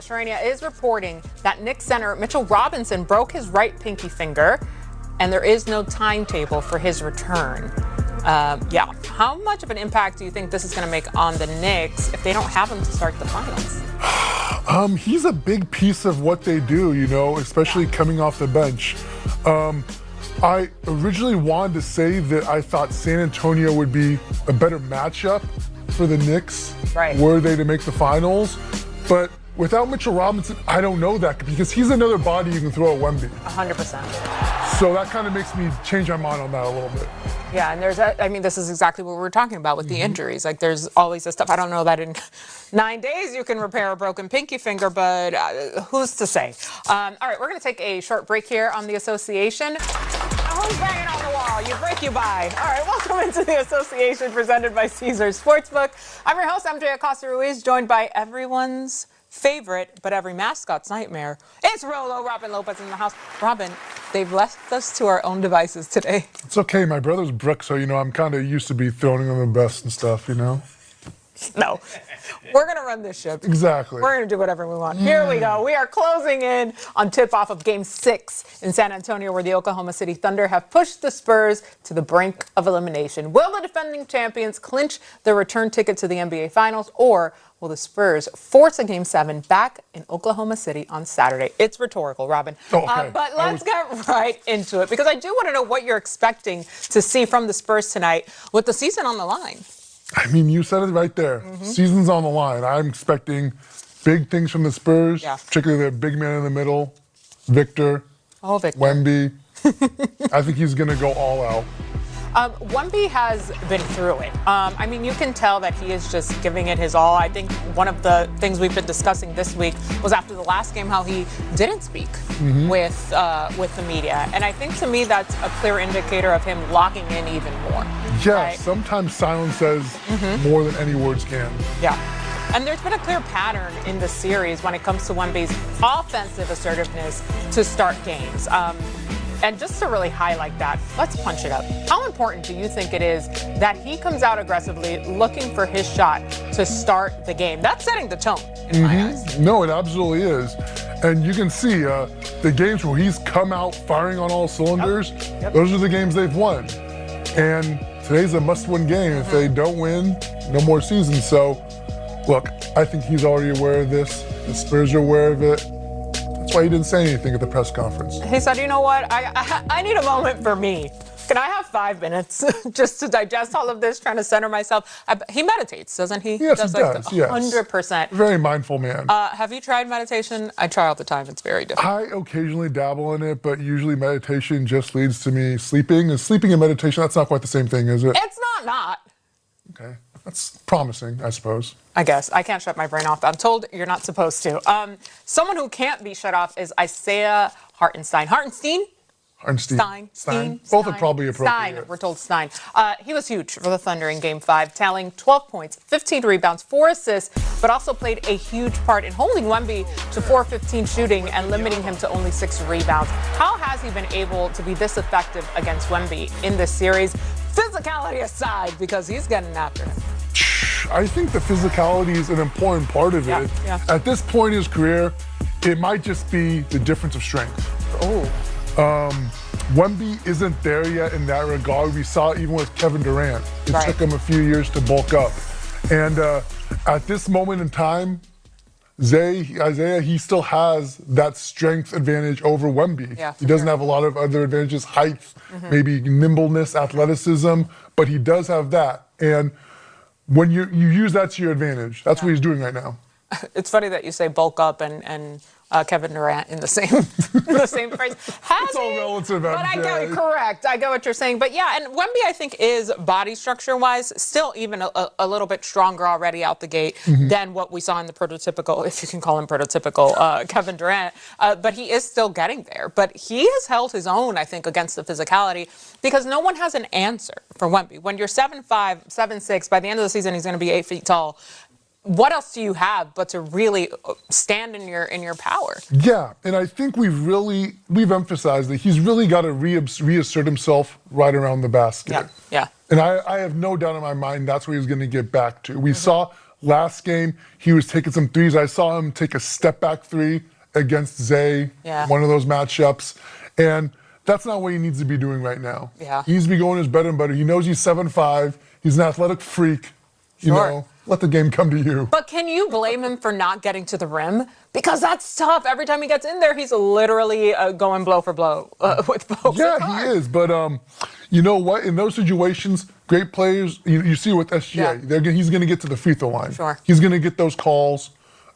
Sharania is reporting that Knicks center Mitchell Robinson broke his right pinky finger, and there is no timetable for his return. Yeah, how much of an impact do you think this is going to make on the Knicks if they don't have him to start the finals? He's a big piece of what they do, you know, especially coming off the bench. I originally wanted to say that I thought San Antonio would be a better matchup for the Knicks, were they to make the finals. But without Mitchell Robinson, I don't know that, because he's another body you can throw at Wemby. 100%. So that kind of makes me change my mind on that a little bit. Yeah, and I mean, this is exactly what we were talking about with the injuries. Like, there's always this stuff. I don't know that in 9 days you can repair a broken pinky finger, but who's to say? All right, we're going to take a short break here on the association. Who's banging on the wall? You break, you buy. All right, welcome into the association presented by Caesars Sportsbook. I'm your host, MJ Acosta-Ruiz, joined by everyone's favorite, but every mascot's nightmare. It's Rolo, Robin Lopez in the house. Robin, they've left us to our own devices today. It's okay. My brother's Brooke, so, you know, I'm kind of used to be throwing him the best and stuff, you know? No. We're going to run this ship. Exactly. We're going to do whatever we want. Here we go. We are closing in on tip-off of Game 6 in San Antonio, where the Oklahoma City Thunder have pushed the Spurs to the brink of elimination. Will the defending champions clinch their return ticket to the NBA Finals, or will the Spurs force a Game 7 back in Oklahoma City on Saturday? It's rhetorical, Robin. Okay. But let's get right into it, because I do want to know what you're expecting to see from the Spurs tonight with the season on the line. I mean, you said it right there. Season's on the line. I'm expecting big things from the Spurs, particularly their big man in the middle, Victor. Oh, Victor. Wemby. I think he's going to go all out. Wemby has been through it. I mean, you can tell that he is just giving it his all. I think one of the things we've been discussing this week was after the last game how he didn't speak with the media. And I think to me that's a clear indicator of him locking in even more. Yeah, right? Sometimes silence says more than any words can. Yeah. And there's been a clear pattern in the series when it comes to Wemby's offensive assertiveness to start games. And just to really highlight that, let's punch it up. How important do you think it is that he comes out aggressively looking for his shot to start the game? That's setting the tone in my eyes. No, it absolutely is. And you can see the games where he's come out firing on all cylinders, those are the games they've won. And today's a must-win game. If they don't win, no more season. So, look, I think he's already aware of this. The Spurs are aware of it. That's why he didn't say anything at the press conference. He said, you know what, I need a moment for me. Can I have 5 minutes just to digest all of this, trying to center myself? He meditates, doesn't he? Yes, he does. 100%. Very mindful man. Have you tried meditation? I try all the time. It's very difficult. I occasionally dabble in it, but usually meditation just leads to me sleeping. And sleeping and meditation, that's not quite the same thing, is it? It's not. Okay. That's promising, I suppose. I guess. I can't shut my brain off. I'm told you're not supposed to. Someone who can't be shut off is Isaiah Hartenstein. Stein. Both are probably appropriate. Stein. We're told Stein. He was huge for the Thunder in Game 5, tallying 12 points, 15 rebounds, 4 assists, but also played a huge part in holding Wemby to 4-15 shooting and limiting him to only 6 rebounds. How has he been able to be this effective against Wemby in this series? Physicality aside, because he's getting after him. I think the physicality is an important part of it. Yeah. At this point in his career, it might just be the difference of strength. Wemby isn't there yet in that regard. We saw it even with Kevin Durant. It took him a few years to bulk up. And at this moment in time, Isaiah, he still has that strength advantage over Wemby. Yeah, he doesn't have a lot of other advantages, height, maybe nimbleness, athleticism, but he does have that. And when you use that to your advantage, that's what he's doing right now. It's funny that you say bulk up and Kevin Durant in the same phrase. It's all relative, but I get correct. I get what you're saying. But yeah, and Wemby, I think, is body structure-wise still even a little bit stronger already out the gate than what we saw in the prototypical, if you can call him prototypical, Kevin Durant. But he is still getting there. But he has held his own, I think, against the physicality, because no one has an answer for Wemby. When you're 7'5", 7'6", by the end of the season, he's going to be 8 feet tall. What else do you have but to really stand in your power? Yeah, and I think we've emphasized that he's really got to reassert himself right around the basket. Yeah. And I have no doubt in my mind that's where he's going to get back to. We saw Last game, he was taking some threes. I saw him take a step-back three against Zay, one of those matchups. And that's not what he needs to be doing right now. Yeah. He needs to be going his better and better. He knows he's 7'5". He's an athletic freak. You know, let the game come to you. But can you blame him for not getting to the rim? Because that's tough. Every time he gets in there, he's literally going blow for blow with folks. Yeah, he is. But you know what? In those situations, great players, you see with SGA, he's going to get to the free throw line. Sure. He's going to get those calls.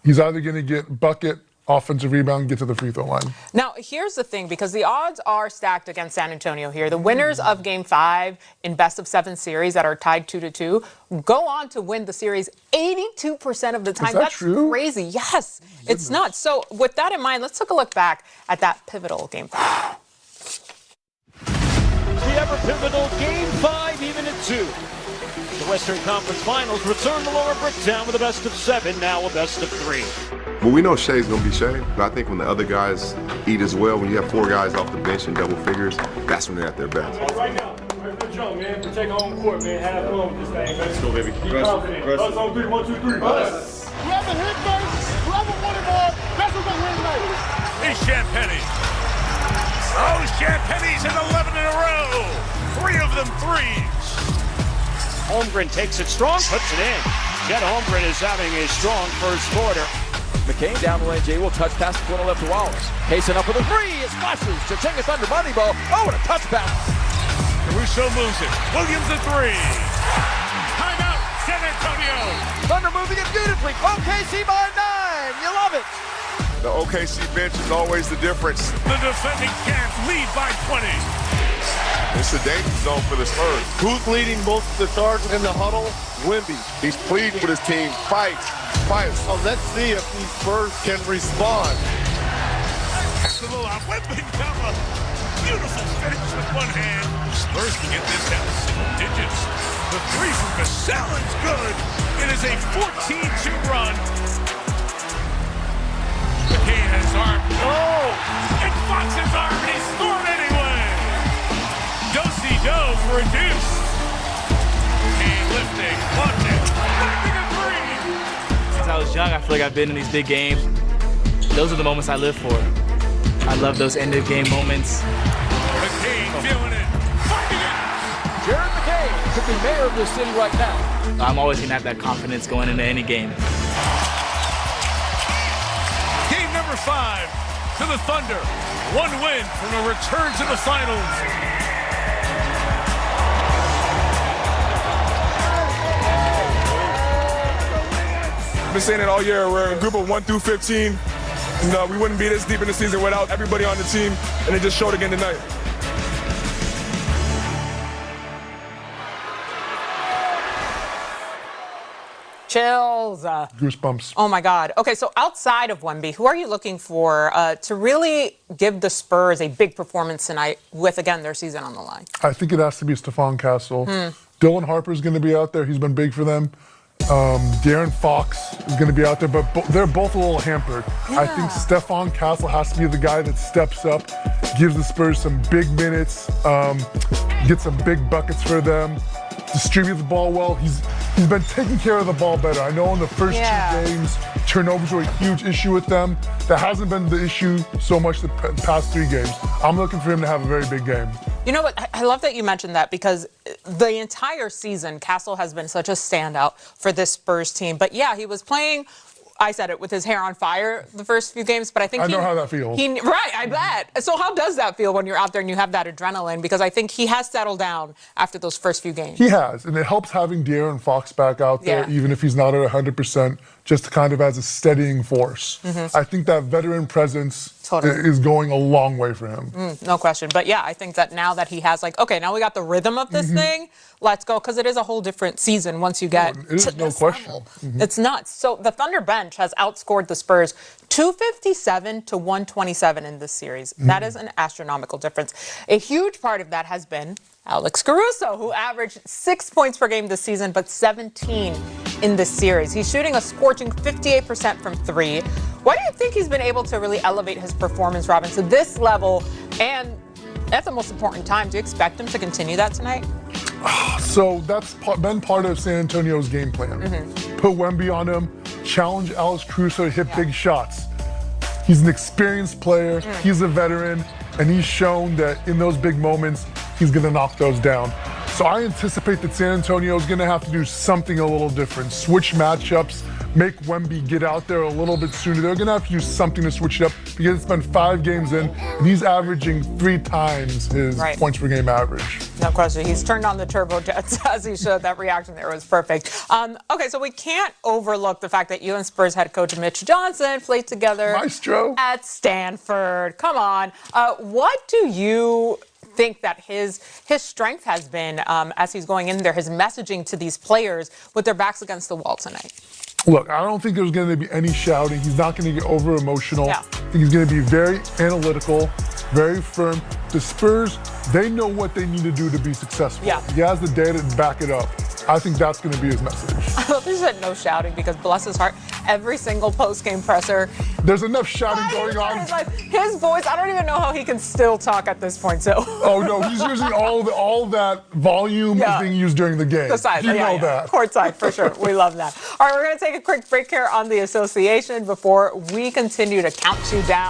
He's either going to get bucket, offensive rebound, get to the free throw line. Now, here's the thing, because the odds are stacked against San Antonio here. The winners of Game 5 in best-of-7 series that are tied 2-2 go on to win the series 82% of the time. That's true? Crazy. Yes, it's nuts. So with that in mind, let's take a look back at that pivotal Game 5. The ever-pivotal Game 5, even at 2. The Western Conference Finals return to Lower Bricktown with a best-of-7, now a best-of-3. Well, we know Shea's going to be Shea, but I think when the other guys eat as well, when you have 4 guys off the bench in double figures, that's when they're at their best. Right now, right for the jump, man. Protect home court, man. Have fun with this thing, man. Let's go, baby. Be confident. Bus on 3, 1, 2, 3. Bus. Whoever hit first, whoever won the ball, that's who's going to win tonight. It's Champagny. Oh, Champagny's in 11 in a row. 3 of them threes. Holmgren takes it strong, puts it in. Chet Holmgren is having a strong first quarter. McCain down the lane. Jay will touch pass the corner left to Wallace. Pacing up with a three. It splashes. Chachinga Thunder money ball. Oh, and a touchback. Caruso moves it. Williams a 3. Timeout, San Antonio. Thunder moving it beautifully. OKC by 9. You love it. The OKC bench is always the difference. The defending champs lead by 20. It's a danger zone for the Spurs. Who's leading most of the charge in the huddle? Wemby. He's pleading with his team. Fight. So let's see if these Spurs can respond. To the line. Wemby got a beautiful finish with one hand. Spurs can get this down to single digits. The 3 from Vassell is good. It is a 14-2 run. McCain has his arm. Oh! And Fox's arm, and he scored anyway. Do-si-do for a deuce. McCain lifting, watching, knocking a 3. Since I was young, I feel like I've been in these big games. Those are the moments I live for. I love those end-of-game moments. McCain feeling it, finding it. Jared McCain could be mayor of this city right now. I'm always going to have that confidence going into any game. Game number 5 to the Thunder. 1 win from a return to the finals. I've been saying it all year. We're a group of 1 through 15. And, we wouldn't be this deep in the season without everybody on the team, and it just showed again tonight. Chills. Goosebumps. Oh, my God. Okay, so outside of Wemby, who are you looking for to really give the Spurs a big performance tonight with, again, their season on the line? I think it has to be Stephon Castle. Dylan Harper's going to be out there. He's been big for them. De'Aaron Fox is going to be out there, but they're both a little hampered. I think Stephon Castle has to be the guy that steps up, gives the Spurs some big minutes, gets some big buckets for them, distribute the ball well. He's been taking care of the ball better. I know in the first 2 games, turnovers were a huge issue with them. That hasn't been the issue so much the past 3 games. I'm looking for him to have a very big game. You know what? I love that you mentioned that, because the entire season, Castle has been such a standout for this Spurs team. But yeah, he was playing, I said it, with his hair on fire the first few games, but I think I know how that feels. Right, I bet. So how does that feel when you're out there and you have that adrenaline? Because I think he has settled down after those first few games. He has, and it helps having De'Aaron Fox back out there, even if he's not at 100%, just kind of as a steadying force. I think that veteran presence is going a long way for him. No question. But yeah, I think that now that he has, like, okay, now we got the rhythm of this thing, let's go, because it is a whole different season once you get to no this question. level. It's nuts. So the Thunder bench has outscored the Spurs 257 to 127 in this series. That is an astronomical difference. A huge part of that has been Alex Caruso, who averaged 6 points per game this season, but 17 in this series. He's shooting a scorching 58% from 3. Why do you think he's been able to really elevate his performance, Robin, to this level? And at the most important time, do you expect him to continue that tonight? So that's been part of San Antonio's game plan. put Wemby on him, challenge Alex Caruso to hit big shots. He's an experienced player, he's a veteran, and he's shown that in those big moments, he's gonna knock those down. So I anticipate that San Antonio is gonna have to do something a little different. Switch matchups, make Wemby get out there a little bit sooner. They're gonna have to use something to switch it up because it's been 5 games in, and he's averaging 3 times his points per game average. No question. He's turned on the turbo jets as he showed. That reaction there was perfect. Okay, so we can't overlook the fact that you and Spurs head coach Mitch Johnson played together Maestro at Stanford. Come on. What do you think that his strength has been as he's going in there, his messaging to these players with their backs against the wall tonight? Look, I don't think there's going to be any shouting. He's not going to get over emotional. Yeah. I think he's going to be very analytical, very firm. The Spurs, they know what they need to do to be successful. Yeah. He has the data to back it up. I think that's going to be his message. I love he said no shouting because bless his heart, every single post-game presser. There's enough shouting going on. His voice, I don't even know how he can still talk at this point. So. Oh no, he's using all that volume is being used during the game. The side, you know that. Courtside for sure. We love that. All right, we're going to take a quick break here on the association before we continue to count you down.